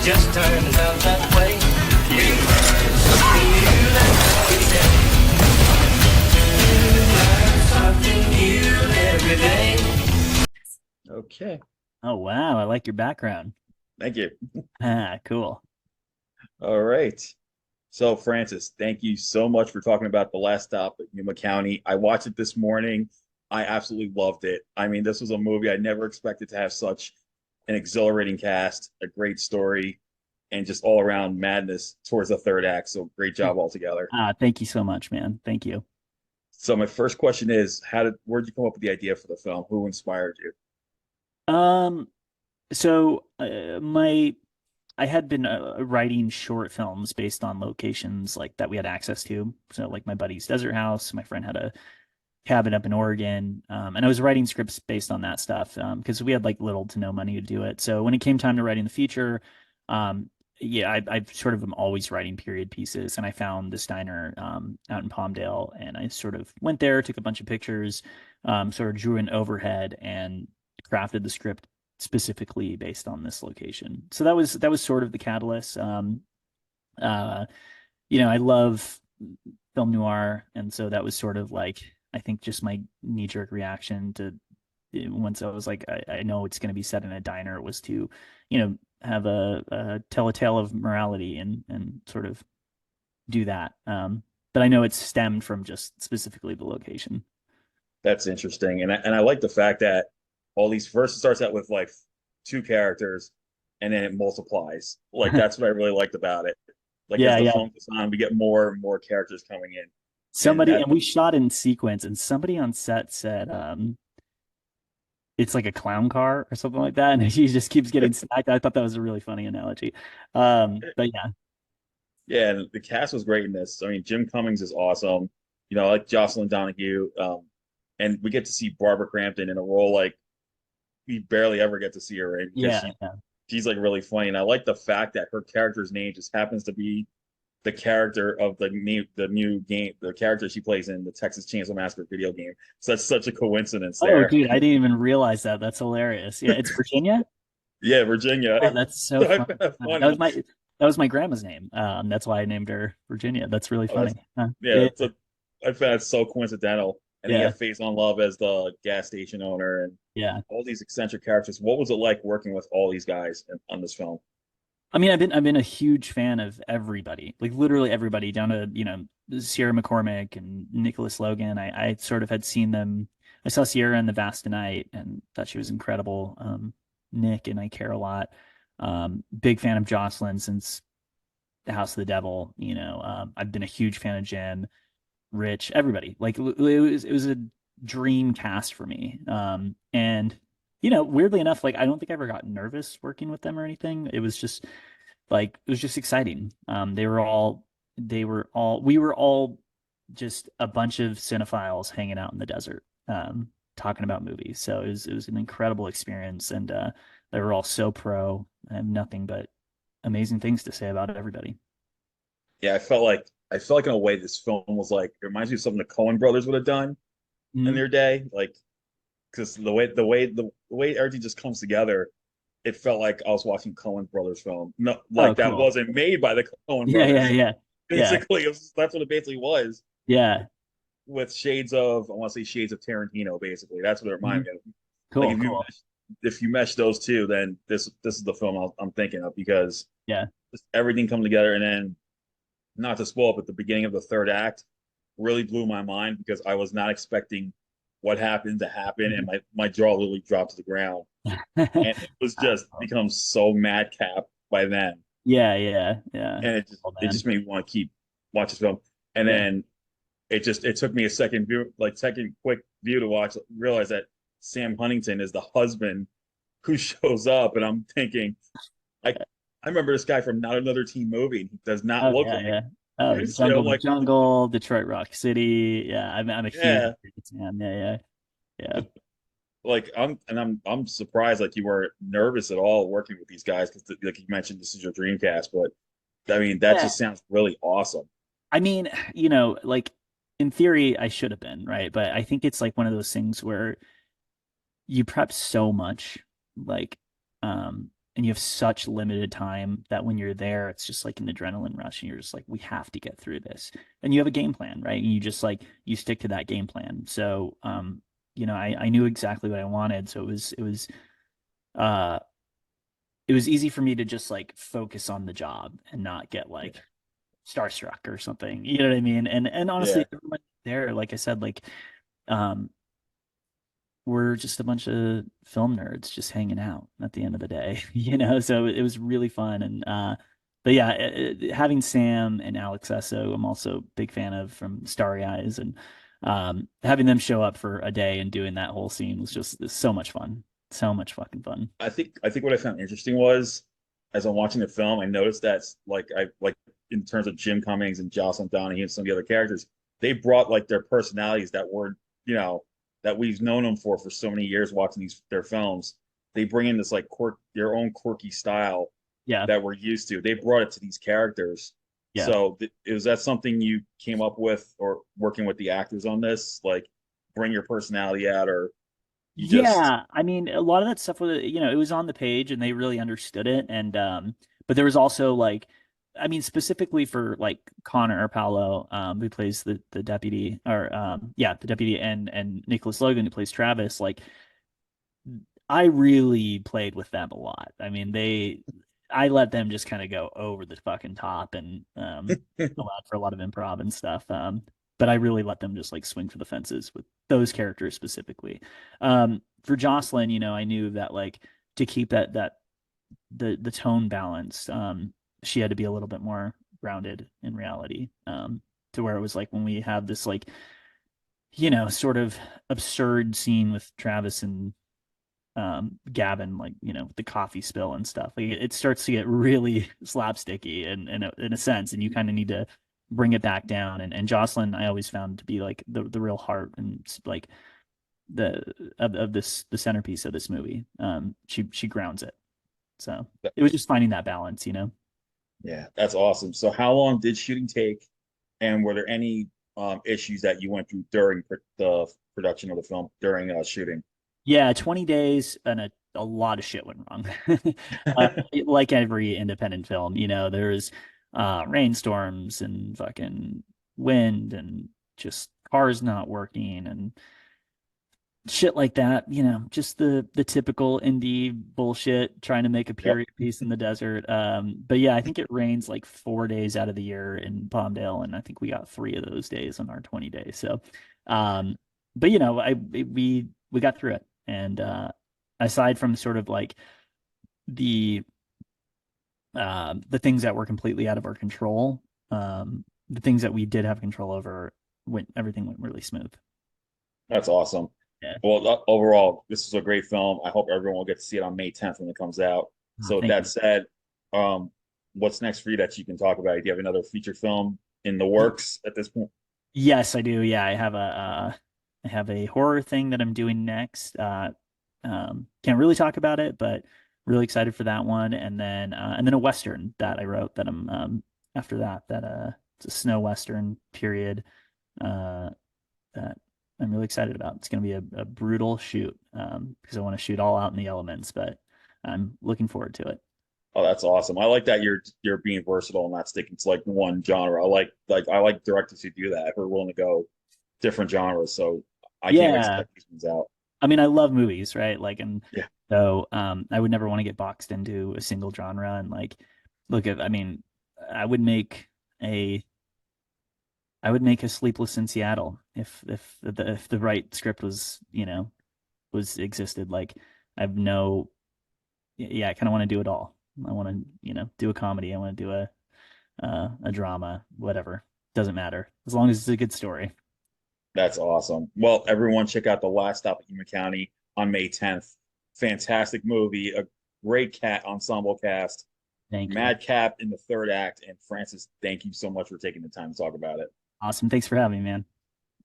just turns out that way. You learn something new, that's what we do. You learn something new every day. Okay. Oh, wow. I like your background. Thank you. Ah, cool. All right. So, Francis, thank you so much for talking about The Last Stop at Yuma County. I watched it this morning. I absolutely loved it. I mean, this was a movie I never expected to have such an exhilarating cast, a great story, and just all around madness towards the third act. So, great job altogether. Thank you so much, man. Thank you. So, my first question is, where'd you come up with the idea for the film? Who inspired you? Um, so my I had been writing short films based on locations like that we had access to. So like my buddy's desert house, my friend had a cabin up in Oregon, and I was writing scripts based on that stuff because we had like little to no money to do it. So when it came time to writing the feature, um, yeah, I sort of am always writing period pieces, and I found this diner out in Palmdale, and I sort of went there, took a bunch of pictures, sort of drew an overhead, and crafted the script specifically based on this location. So that was sort of the catalyst. Uh, I love film noir, and so that was sort of like I think just my knee jerk reaction to once I was like I know it's going to be set in a diner was to have a tell a tale of morality and sort of do that. But I know it's stemmed from just specifically the location. That's interesting. And I like the fact that all these first it starts out with like two characters and then it multiplies. Like that's what I really liked about it. Like as Yeah, the yeah. film goes on, we get more and more characters coming in. And Somebody that and we shot in sequence, and somebody on set said it's like a clown car or something like that, and he just keeps getting snacked. I thought that was a really funny analogy. But yeah, yeah, and the cast was great in this. I mean, Jim Cummings is awesome. I like Jocelyn Donahue. And we get to see Barbara Crampton in a role like we barely ever get to see her in because yeah, yeah. she's like really funny. And I like the fact that her character's name just happens to be the character of the new game, the character she plays in the Texas Chainsaw Massacre video game. So that's such a coincidence Oh, there. dude, I didn't even realize that. That's hilarious. Yeah, it's Virginia. Yeah, Virginia. Oh, that's so So I funny. found that That was funny. my grandma's name. That's why I named her Virginia. That's really Oh, that's funny. Huh. yeah, Yeah, I found it so coincidental. And then you yeah, have Faison Love as the gas station owner and yeah. all these eccentric characters. What was it like working with all these guys on this film? I mean, I've been a huge fan of everybody, like literally everybody, down to Sierra McCormick and Nicholas Logan. I sort of had seen them. I saw Sierra in The Vast Night and thought she was incredible. Nick and I care a lot. Big fan of Jocelyn since The House of the Devil. I've been a huge fan of Jim, Rich, everybody. Like it was a dream cast for me. And weirdly enough, like I don't think I ever got nervous working with them or anything. It was just like it was just exciting. We were all just a bunch of cinephiles hanging out in the desert, talking about movies. So it was an incredible experience, and they were all so pro. I have nothing but amazing things to say about everybody. Yeah, I felt like in a way this film was like it reminds me of something the Coen brothers would have done in Mhm. their day. Like because the way everything just comes together, it felt like I was watching Coen Brothers film. No, Oh, like that cool. wasn't made by the Coen Yeah, yeah, Brothers. yeah, yeah, Basically, that's what it basically was, yeah. with shades of I want to say shades of Tarantino. Basically, that's what it reminded Mhm. me of. Like Cool, cool. if you mesh those two, then this is the film I'm thinking of because Yeah. just everything come together, and then not to spoil, but the beginning of the third act really blew my mind because I was not expecting what happened to happen, and my jaw literally dropped to the ground, and it was just become so madcap by then, Yeah, yeah, yeah. and it just Oh it man. just made me want to keep watch this film, and Yeah. then it took me a second quick view to watch, realize that Sam Huntington is the husband who shows up, and I'm thinking, I I remember this guy from Not Another Teen Movie, and he does not Oh look yeah, like yeah. Oh, so Jungle I'm to like, Jungle, Detroit Rock City. Yeah, I'm a huge yeah, fan. Yeah, yeah, yeah. like I'm surprised like you weren't nervous at all working with these guys because like you mentioned this is your Dreamcast, but I mean that Yeah. just sounds really awesome. I mean, like in theory, I should have been, right? But I think it's like one of those things where you prep so much, like, um, and you have such limited time that when you're there, it's just like an adrenaline rush, and you're just like, we have to get through this. And you have a game plan, right? And you just like you stick to that game plan. So, I knew exactly what I wanted, so uh it was easy for me to just like focus on the job and not get like starstruck or something. You know what I mean? And Yeah. honestly, everyone there, like I said, like um we're just a bunch of film nerds just hanging out at the end of the day, so it was really fun. And but yeah, having Sam and Alex Esso, I'm also a big fan of from Starry Eyes, and having them show up for a day and doing that whole scene was just so much fun. So much fucking fun. I think what I found interesting was as I'm watching the film, I noticed that like in terms of Jim Cummings and Jocelyn Donahue and some of the other characters, they brought like their personalities that were, that we've known them for so many years watching their films. They bring in this like their own quirky style Yeah. that we're used to. They brought it to these characters. Yeah. So is that something you came up with or working with the actors on this? Like bring your personality out, or you just Yeah, I mean, a lot of that stuff was, it was on the page and they really understood it. And but there was also like, I mean, specifically for like Connor or Paolo, who plays the deputy, or yeah, the deputy, and Nicholas Logan, who plays Travis. Like, I really played with them a lot. I mean, I let them just kind of go over the fucking top, and allowed for a lot of improv and stuff. But I really let them just like swing for the fences with those characters specifically. For Jocelyn, I knew that like to keep the tone balanced, she had to be a little bit more grounded in reality. To where it was like when we have this like, sort of absurd scene with Travis and Gavin, like, the coffee spill and stuff. Like it starts to get really slapsticky in a sense, and you kind of need to bring it back down. And Jocelyn, I always found to be like the real heart and like of the centerpiece of this movie. She grounds it. So it was just finding that balance. yeah, that's awesome. So how long did shooting take, and were there any issues that you went through during the production of the film during shooting? Yeah, 20 days and a lot of shit went wrong. uh, like every independent film, there's rainstorms and fucking wind and just cars not working and shit like that, just the typical indie bullshit trying to make a Yep. period piece in the desert. But yeah, I think it rains like 4 days out of the year in Palmdale, and I think we got 3 of those days on our 20 days. So but we got through it. And aside from sort of like the the things that were completely out of our control, the things that we did have control over, everything went really smooth. That's awesome. Yeah. Well, overall, this is a great film. I hope everyone will get to see it on May 10th when it comes out. So with Thank that you. said, um, what's next for you that you can talk about? Do you have another feature film in the works at this point? Yes, I do. Yeah, I have a horror thing that I'm doing next. Can't really talk about it, but really excited for that one. And then a Western that I wrote that I'm after that it's a snow Western period that I'm really excited about. It's going to be a brutal shoot because I want to shoot all out in the elements, but I'm looking forward to it. Oh, that's awesome. I like that you're being versatile and not sticking to like one genre. I like directors who do that, who are willing to go different genres. So I can't wait to Yeah, check these ones out. I mean, I love movies, right? Like, and Yeah, so I would never want to get boxed into a single genre. And like, I mean, I would make a I would make a Sleepless in Seattle if the right script was existed. Like, I have no, yeah, I kind of want to do it all. I want to do a comedy. I want to do a drama, whatever. Doesn't matter as long as it's a good story. that's awesome. Well, everyone, check out The Last Stop at Yuma County on May 10th. Fantastic movie, a great cat ensemble cast. Thank you. Madcap in the third act. And Francis, thank you so much for taking the time to talk about it. Awesome. Thanks for having me, man.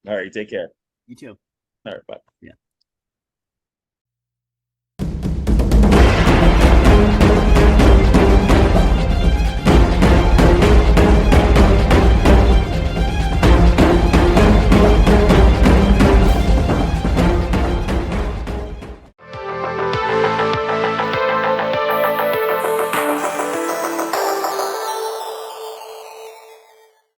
All right, take care. You too. All right, bye. Yeah.